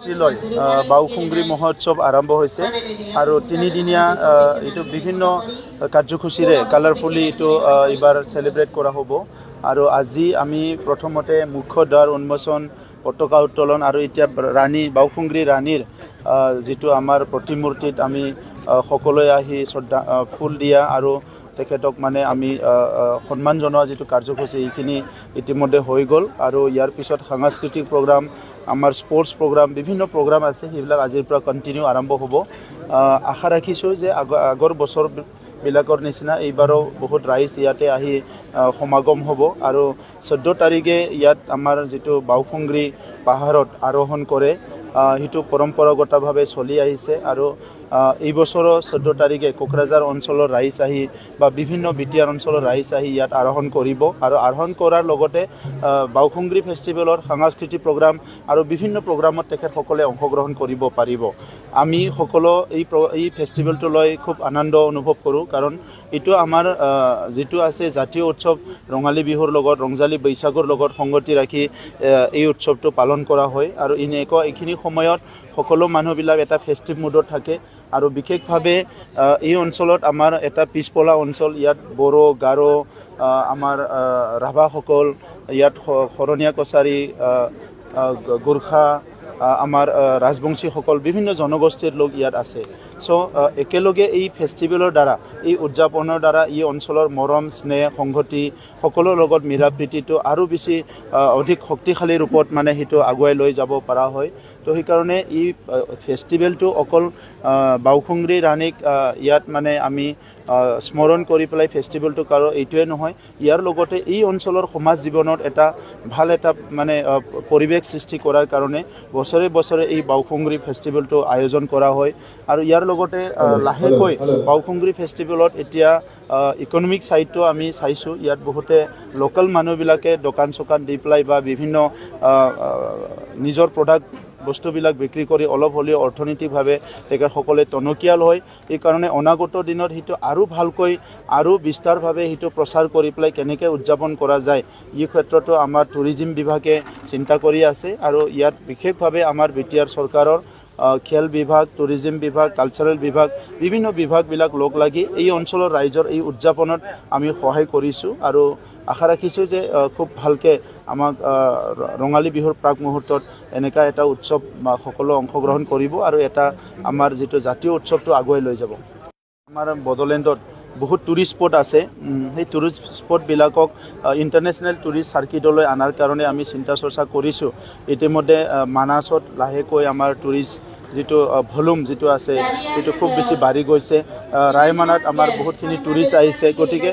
শ্ৰীলয় বাউসুংগ্ৰী মহোৎসৱ আৰম্ভ হৈছে আৰু তিনিদিনীয়া এইটো বিভিন্ন কাৰ্যসূচীৰে কালাৰফুলি এইটো এইবাৰ চেলিব্ৰেট কৰা হ'ব আৰু আজি আমি প্ৰথমতে মুখ্য দ্বাৰ উন্মোচন পতাকা উত্তোলন আৰু এতিয়া ৰাণী বাউসুংগ্ৰী ৰাণীৰ যিটো আমাৰ প্ৰতিমূৰ্তিত আমি সকলোৱে আহি শ্ৰদ্ধা ফুল দিয়া আৰু তেখেতক মানে আমি সন্মান জনোৱা যিটো কাৰ্যসূচী এইখিনি ইতিমধ্যে হৈ গ'ল আৰু ইয়াৰ পিছত সাংস্কৃতিক প্ৰগ্ৰাম আমাৰ স্পৰ্টছ প্ৰগ্ৰাম বিভিন্ন প্ৰগ্ৰাম আছে সেইবিলাক আজিৰ পৰা কণ্টিনিউ আৰম্ভ হ'ব আশা ৰাখিছোঁ যে আগৰ বছৰবিলাকৰ নিচিনা এইবাৰো বহুত ৰাইজ ইয়াতে আহি সমাগম হ'ব আৰু 14 তাৰিখে ইয়াত আমাৰ যিটো বাউসুংগ্ৰী পাহাৰত আৰোহণ কৰে সেইটো পৰম্পৰাগতভাৱে চলি আহিছে আৰু এই বছৰৰ 14 তাৰিখে কোকৰাঝাৰ অঞ্চলৰ ৰাইজ আহি বা বিভিন্ন বিটিআৰ অঞ্চলৰ ৰাইজ আহি ইয়াত আৰোহণ কৰিব আৰু আৰোহণ কৰাৰ লগতে বাউসুংগ্ৰী ফেষ্টিভেলৰ সাংস্কৃতিক প্ৰগ্ৰাম আৰু বিভিন্ন প্ৰগ্ৰামত তেখেতসকলে অংশগ্ৰহণ কৰিব পাৰিব আমি সকলো এই ফেষ্টিভেলটো লৈ খুব আনন্দ অনুভৱ কৰোঁ কাৰণ এইটো আমাৰ যিটো আছে জাতীয় উৎসৱ ৰঙালী বিহুৰ লগত ৰংজালী বৈশাখৰ লগত সংগতি ৰাখি এই উৎসৱটো পালন কৰা হয় আৰু এইখিনি সময়ত সকলো মানুহবিলাক এটা ফেষ্টিভ মুডত থাকে আৰু বিশেষভাৱে এই অঞ্চলত আমাৰ এটা পিছপৰা অঞ্চল ইয়াত বড়ো গাৰো আমাৰ ৰাভাসকল ইয়াত শৰণীয়া কছাৰী গোৰ্খা আমাৰ ৰাজবংশীসকল বিভিন্ন জনগোষ্ঠীৰ লোক ইয়াত আছে চ' একেলগে এই ফেষ্টিভেলৰ দ্বাৰা এই উদযাপনৰ দ্বাৰা এই অঞ্চলৰ মৰম স্নেহ সংহতি সকলোৰ লগত মিলা প্ৰীতিটো আৰু বেছি অধিক শক্তিশালী ৰূপত মানে সেইটো আগুৱাই লৈ যাব পৰা হয় তো সেইকাৰণে এই ফেষ্টিভেলটো অকল বাউসুংগ্ৰী ৰাণীক ইয়াত মানে আমি স্মৰণ কৰি পেলাই ফেষ্টিভেলটো কাৰণ এইটোৱে নহয় ইয়াৰ লগতে এই অঞ্চলৰ সমাজ জীৱনত এটা ভাল এটা মানে পৰিৱেশ সৃষ্টি কৰাৰ কাৰণে বছৰে বছৰে এই বাউসুংগ্ৰী ফেষ্টিভেলটো আয়োজন কৰা হয় আৰু ইয়াৰ লগতে লাহেকৈ বাউসুংগ্ৰী ফেষ্টিভেলত এতিয়া ইকনমিক ছাইডটো আমি চাইছোঁ ইয়াত বহুতে লোকেল মানুহবিলাকে দোকান চোকান দি পেলাই বা বিভিন্ন নিজৰ প্ৰডাক্ট বস্তুবিলাক বিক্ৰী কৰি অলপ হ'লেও অৰ্থনৈতিকভাৱে তেখেতসকলে টনকিয়াল হয় এইকাৰণে অনাগত দিনত সেইটো আৰু ভালকৈ আৰু বিস্তাৰভাৱে সেইটো প্ৰচাৰ কৰি পেলাই কেনেকৈ উদযাপন কৰা যায় এই ক্ষেত্ৰতো আমাৰ টুৰিজিম বিভাগে চিন্তা কৰি আছে আৰু ইয়াত বিশেষভাৱে আমাৰ বিটিআৰ চৰকাৰৰ খেল বিভাগ টুৰিজিম বিভাগ কালচাৰেল বিভাগ বিভিন্ন বিভাগবিলাক লগ লাগি এই অঞ্চলৰ ৰাইজৰ এই উদযাপনত আমি সহায় কৰিছোঁ আৰু আশা ৰাখিছোঁ যে খুব ভালকৈ আমাক ৰঙালী বিহুৰ প্ৰাক মুহূৰ্তত এনেকুৱা এটা উৎসৱ সকলো অংশগ্ৰহণ কৰিব আৰু এটা আমাৰ যিটো জাতীয় উৎসৱটো আগুৱাই লৈ যাব আমাৰ বড়োলেণ্ডত বহুত টুৰিষ্ট স্পট আছে সেই টুৰিষ্ট স্পটবিলাকক ইণ্টাৰনেশ্যনেল টুৰিষ্ট চাৰ্কিটলৈ অনাৰ কাৰণে আমি চিন্তা চৰ্চা কৰিছোঁ ইতিমধ্যে মানাছত লাহেকৈ আমাৰ টুৰিষ্ট যিটো ভলিউম যিটো আছে সেইটো খুব বেছি বাঢ়ি গৈছে ৰায়মানাত আমাৰ বহুতখিনি টুৰিষ্ট আহিছে গতিকে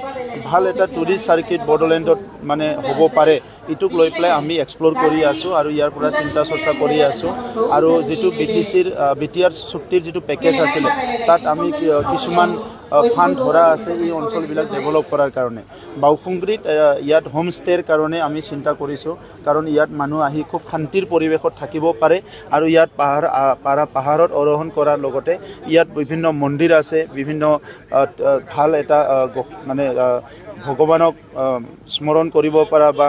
ভাল এটা টুৰিষ্ট চাৰ্কিট বড়োলেণ্ডত মানে হ'ব পাৰে ইটোক লৈ পেলাই আমি এক্সপ্ল'ৰ কৰি আছোঁ আৰু ইয়াৰ পৰা চিন্তা চৰ্চা কৰি আছোঁ আৰু যিটো বিটিআৰ চুক্তিৰ যিটো পেকেজ আছিলে তাত আমি কিছুমান ফাণ্ড ধৰা আছে এই অঞ্চলবিলাক ডেভেলপ কৰাৰ কাৰণে বাউসুংগ্ৰীত ইয়াত হোমষ্টেৰ কাৰণে আমি চিন্তা কৰিছোঁ কাৰণ ইয়াত মানুহ আহি খুব শান্তিৰ পৰিৱেশত থাকিব পাৰে আৰু ইয়াত পাহাৰত আৰোহণ কৰাৰ লগতে ইয়াত বিভিন্ন মন্দিৰ আছে বিভিন্ন ভাল এটা মানে ভগৱানক স্মৰণ কৰিব পৰা বা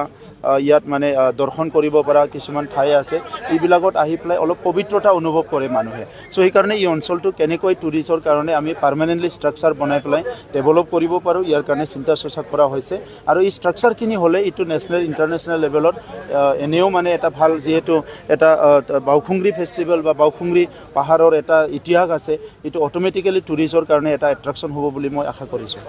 ইয়াত মানে দৰ্শন কৰিব পৰা কিছুমান ঠাই আছে এইবিলাকত আহি পেলাই অলপ পবিত্ৰতা অনুভৱ কৰে মানুহে চ' সেইকাৰণে এই অঞ্চলটো কেনেকৈ টুৰিষ্টৰ কাৰণে আমি পাৰ্মানেণ্টলি ষ্ট্ৰাকচাৰ বনাই পেলাই ডেভেলপ কৰিব পাৰোঁ ইয়াৰ কাৰণে চিন্তা চৰ্চা কৰা হৈছে আৰু এই ষ্ট্ৰাকচাৰখিনি হ'লে এইটো নেশ্যনেল ইণ্টাৰনেশ্যনেল লেভেলত এনেও মানে এটা ভাল যিহেতু এটা বাউসুংগ্ৰী ফেষ্টিভেল বা বাউসুংগ্ৰী পাহাৰৰ এটা ইতিহাস আছে এইটো অট'মেটিকেলি টুৰিষ্টৰ কাৰণে এটা এট্ৰেকশ্যন হ'ব বুলি মই আশা কৰিছোঁ